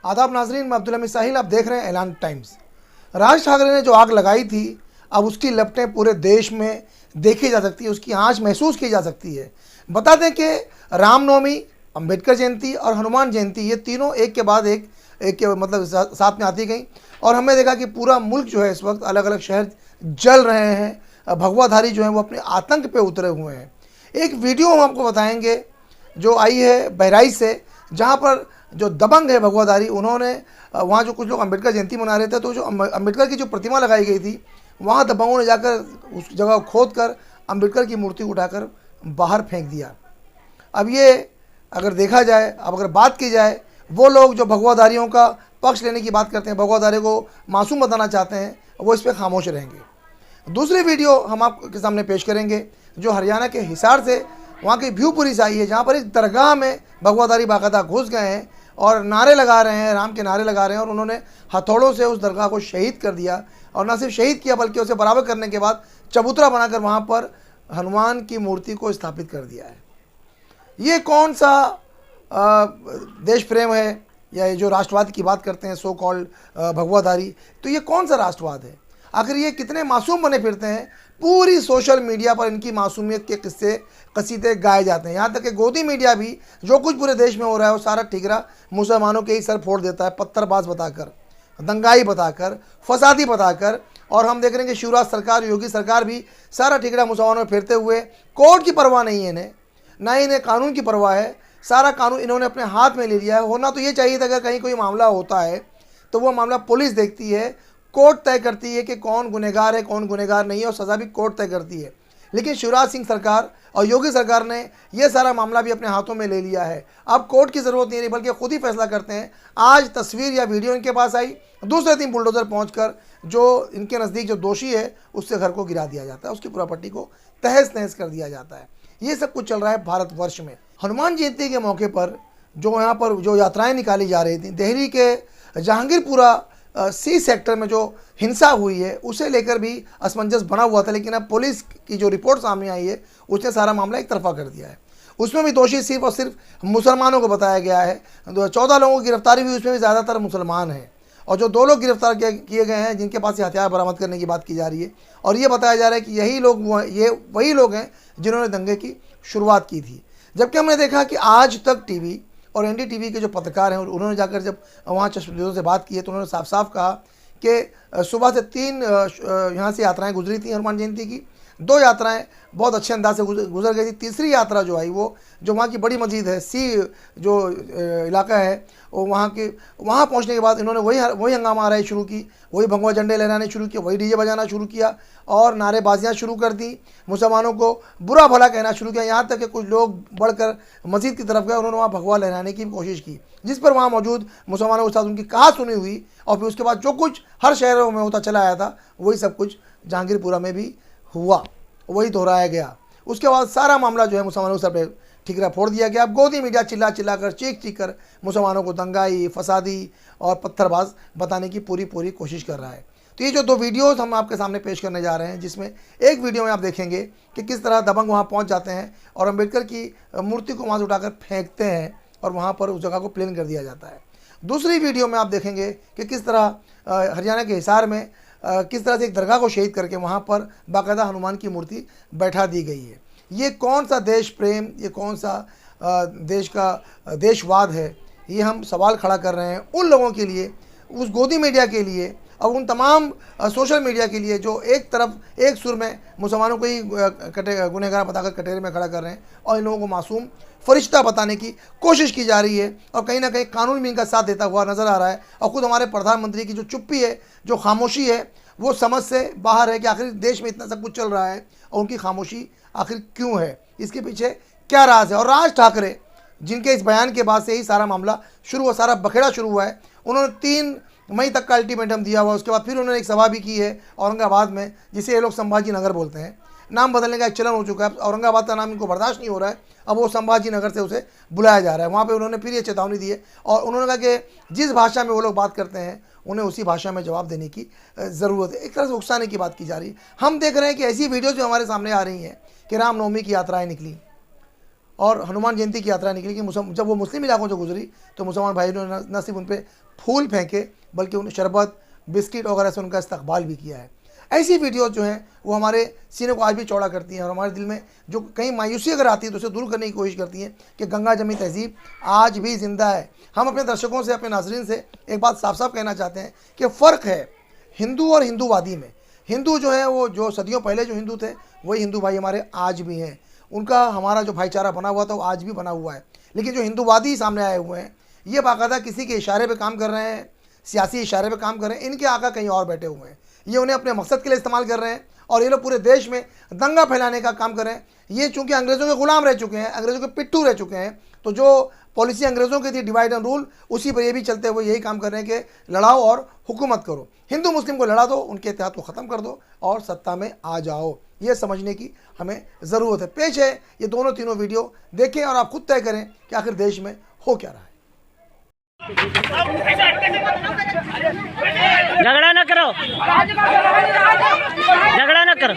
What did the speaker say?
आदाब नाजरीन, मैं अब्दुल हमीद साहिल, आप देख रहे हैं ऐलान टाइम्स। राज ठाकरे ने जो आग लगाई थी, अब उसकी लपटें पूरे देश में देखी जा सकती है, उसकी आँच महसूस की जा सकती है। बता दें कि रामनवमी, अंबेडकर जयंती और हनुमान जयंती, ये तीनों एक के बाद एक के मतलब साथ में आती गई, और हमने देखा कि पूरा मुल्क जो है इस वक्त अलग अलग शहर जल रहे हैं। भगवाधारी जो हैं वो अपने आतंक पे उतरे हुए हैं। एक वीडियो हम आपको बताएंगे जो आई है बहराइच से, जहाँ पर जो दबंग है भगवाधारी, उन्होंने वहाँ जो कुछ लोग अम्बेडकर जयंती मना रहे थे, तो जो अम्बेडकर की जो प्रतिमा लगाई गई थी, वहाँ दबंगों ने जाकर उस जगह को खोद कर अम्बेडकर की मूर्ति उठाकर बाहर फेंक दिया। अब ये अगर देखा जाए, अब अगर बात की जाए, वो लोग जो भगवाधारियों का पक्ष लेने की बात करते हैं, भगवाधारी को मासूम बताना चाहते हैं, वो इस पर खामोश रहेंगे। दूसरी वीडियो हम आपके सामने पेश करेंगे जो हरियाणा के हिसार से, वहाँ की भ्यूपुरी से आई है, जहाँ पर इस दरगाह में भगवाधारी बाकायदा घुस गए हैं और नारे लगा रहे हैं, राम के नारे लगा रहे हैं, और उन्होंने हथौड़ों से उस दरगाह को शहीद कर दिया। और न सिर्फ शहीद किया बल्कि उसे बराबर करने के बाद चबूतरा बनाकर वहाँ पर हनुमान की मूर्ति को स्थापित कर दिया है। ये कौन सा देश प्रेम है, या ये जो राष्ट्रवाद की बात करते हैं सो कॉल्ड भगवाधारी, तो ये कौन सा राष्ट्रवाद है? आखिर ये कितने मासूम बने फिरते हैं? पूरी सोशल मीडिया पर इनकी मासूमियत के किस्से कसीदे गाए जाते हैं। यहाँ तक कि गोदी मीडिया भी जो कुछ पूरे देश में हो रहा है वो सारा ठिकरा मुसलमानों के ही सर फोड़ देता है, पत्थरबाज बताकर, दंगाई बताकर, फसादी बताकर। और हम देख रहे हैं कि शिवराज सरकार, योगी सरकार भी सारा ठिकरा मुसलमानों में फेरते हुए, कोर्ट की परवाह नहीं है इन्हें, ना ही इन्हें कानून की परवाह है। सारा कानून इन्होंने अपने हाथ में ले लिया है। होना तो ये चाहिए था, अगर कहीं कोई मामला होता है तो वो मामला पुलिस देखती है, कोर्ट तय करती है कि कौन गुनहगार है कौन गुनहगार नहीं है, और सज़ा भी कोर्ट तय करती है। लेकिन शिवराज सिंह सरकार और योगी सरकार ने यह सारा मामला भी अपने हाथों में ले लिया है। अब कोर्ट की ज़रूरत नहीं रही, बल्कि खुद ही फैसला करते हैं। आज तस्वीर या वीडियो इनके पास आई, दूसरे दिन बुलडोज़र पहुंचकर जो इनके नज़दीक जो दोषी है उससे घर को गिरा दिया जाता है, उसकी प्रॉपर्टी को तहस नहस कर दिया जाता है। ये सब कुछ चल रहा है भारतवर्ष में। हनुमान जयंती के मौके पर जो यहाँ पर जो यात्राएँ निकाली जा रही थी, दिल्ली के जहांगीरपुरा सी सेक्टर में जो हिंसा हुई है उसे लेकर भी असमंजस बना हुआ था। लेकिन अब पुलिस की जो रिपोर्ट सामने आई है उसने सारा मामला एक तरफा कर दिया है। उसमें भी दोषी सिर्फ और सिर्फ मुसलमानों को बताया गया है। 14 लोगों की गिरफ्तारी हुई, उसमें भी ज़्यादातर मुसलमान हैं। और जो 2 लोग गिरफ्तार किए गए हैं जिनके पास से हथियार बरामद करने की बात की जा रही है, और ये बताया जा रहा है कि ये वही लोग हैं जिन्होंने दंगे की शुरुआत की थी। जबकि हमने देखा कि आज तक टीवी और एनडीटीवी के जो पत्रकार हैं उन्होंने जाकर जब वहाँ चश्मदीदों से बात की है तो उन्होंने साफ साफ कहा कि सुबह से 3 यहाँ से यात्राएं गुजरी थी हनुमान जयंती की। 2 यात्राएं बहुत अच्छे अंदाज से गुजर गई थी। तीसरी यात्रा जो आई वो जो वहाँ की बड़ी मस्जिद है, सी जो इलाका है, वो वहाँ पहुँचने के बाद इन्होंने वही हंगामा आराई शुरू की, वही भगवा झंडे लहराने शुरू किए, वही डीजे बजाना शुरू किया और नारेबाजियाँ शुरू कर दी, मुसलमानों को बुरा भला कहना शुरू किया। यहाँ तक कि कुछ लोग बढ़कर मस्जिद की तरफ गए, उन्होंने वहाँ भगवा लहराने की कोशिश की, जिस पर वहाँ मौजूद मुसलमानों के साथ उनकी कहा सुनी हुई। और फिर उसके बाद जो कुछ हर शहरों में होता चला आया था वही सब कुछ जहांगीरपुरा में भी हुआ, वही दोहराया गया। उसके बाद सारा मामला जो है मुसलमानों के सर पे ठिकरा फोड़ दिया गया। अब गोदी मीडिया चिल्ला चिल्ला कर, चीख चीख कर मुसलमानों को दंगाई, फसादी और पत्थरबाज बताने की पूरी कोशिश कर रहा है। तो ये जो 2 वीडियोज़ हम आपके सामने पेश करने जा रहे हैं, जिसमें एक वीडियो में आप देखेंगे कि किस तरह दबंग वहाँ पहुँच जाते हैं और अम्बेडकर की मूर्ति को वहाँ से उठाकर फेंकते हैं और वहाँ पर उस जगह को प्लेन कर दिया जाता है। दूसरी वीडियो में आप देखेंगे कि किस तरह हरियाणा के हिसार में किस तरह से एक दरगाह को शहीद करके वहाँ पर बाकायदा हनुमान की मूर्ति बैठा दी गई है। ये कौन सा देश प्रेम, ये कौन सा देश का देशवाद है? ये हम सवाल खड़ा कर रहे हैं उन लोगों के लिए, उस गोदी मीडिया के लिए और उन तमाम सोशल मीडिया के लिए जो एक तरफ एक सुर में मुसलमानों को ही गुनहगार बताकर कटहरे में खड़ा कर रहे हैं और इन लोगों को मासूम फरिश्ता बताने की कोशिश की जा रही है। और कहीं ना कहीं कानून भी इनका साथ देता हुआ नज़र आ रहा है। और खुद हमारे प्रधानमंत्री की जो चुप्पी है, जो खामोशी है, वो समझ से बाहर है कि आखिर देश में इतना सब कुछ चल रहा है और उनकी खामोशी आखिर क्यों है, इसके पीछे क्या राज है। और राज ठाकरे जिनके इस बयान के बाद से ही सारा मामला शुरू हुआ, सारा बखेड़ा शुरू हुआ है, उन्होंने 3 मई तक का अल्टीमेटम दिया हुआ। उसके बाद फिर उन्होंने एक सभा भी की है औरंगाबाद में, जिसे ये लोग संभाजी नगर बोलते हैं। नाम बदलने का एक चलन हो चुका है, औरंगाबाद का नाम इनको बर्दाश्त नहीं हो रहा है, अब वो संभाजी नगर से उसे बुलाया जा रहा है। वहाँ पे उन्होंने फिर ये चेतावनी दी है और उन्होंने कहा कि जिस भाषा में वो लोग बात करते हैं उन्हें उसी भाषा में जवाब देने की ज़रूरत है। एक तरह से उकसाने की बात की जा रही है। हम देख रहे हैं कि ऐसी वीडियोज़ भी हमारे सामने आ रही हैं कि रामनवमी की यात्राएँ निकली और हनुमान जयंती की यात्रा निकली कि जब वो मुस्लिम इलाकों से गुजरी तो मुसलमान भाइयों ने न सिर्फ उन पर फूल फेंके बल्कि उन्हें शरबत बिस्किट वगैरह से उनका इस्तकबाल भी किया है। ऐसी वीडियोस जो हैं वो हमारे सीने को आज भी चौड़ा करती हैं और हमारे दिल में जो कहीं मायूसी अगर आती है तो उसे दूर करने की कोशिश करती हैं कि गंगा जमी तहजीब आज भी ज़िंदा है। हम अपने दर्शकों से, अपने नाज़रीन से एक बात साफ साफ कहना चाहते हैं कि फ़र्क है हिंदू और हिंदूवादी में। हिंदू जो है वो जो सदियों पहले जो हिंदू थे वही हिंदू भाई हमारे आज भी हैं, उनका हमारा जो भाईचारा बना हुआ था वो आज भी बना हुआ है। लेकिन जो हिंदूवादी सामने आए हुए हैं ये बाकायदा किसी के इशारे पे काम कर रहे हैं, सियासी इशारे पे काम कर रहे हैं। इनके आका कहीं और बैठे हुए हैं, ये उन्हें अपने मकसद के लिए इस्तेमाल कर रहे हैं और ये लोग पूरे देश में दंगा फैलाने का काम कर रहे हैं। ये चूँकि अंग्रेज़ों के ग़ुलाम रह चुके हैं, अंग्रेज़ों के पिट्ठू रह चुके हैं, तो जो पॉलिसी अंग्रेज़ों की थी डिवाइड एंड रूल, उसी पर ये भी चलते हुए यही काम कर रहे हैं कि लड़ाओ और हुकूमत करो, हिंदू मुस्लिम को लड़ा दो, उनके इत्तेहाद को ख़त्म कर दो और सत्ता में आ जाओ। ये समझने की हमें ज़रूरत है। पेश है ये दोनों तीनों वीडियो, देखें और आप खुद तय करें कि आखिर देश में हो क्या रहा है। झगड़ा न करो, झगड़ा न करो।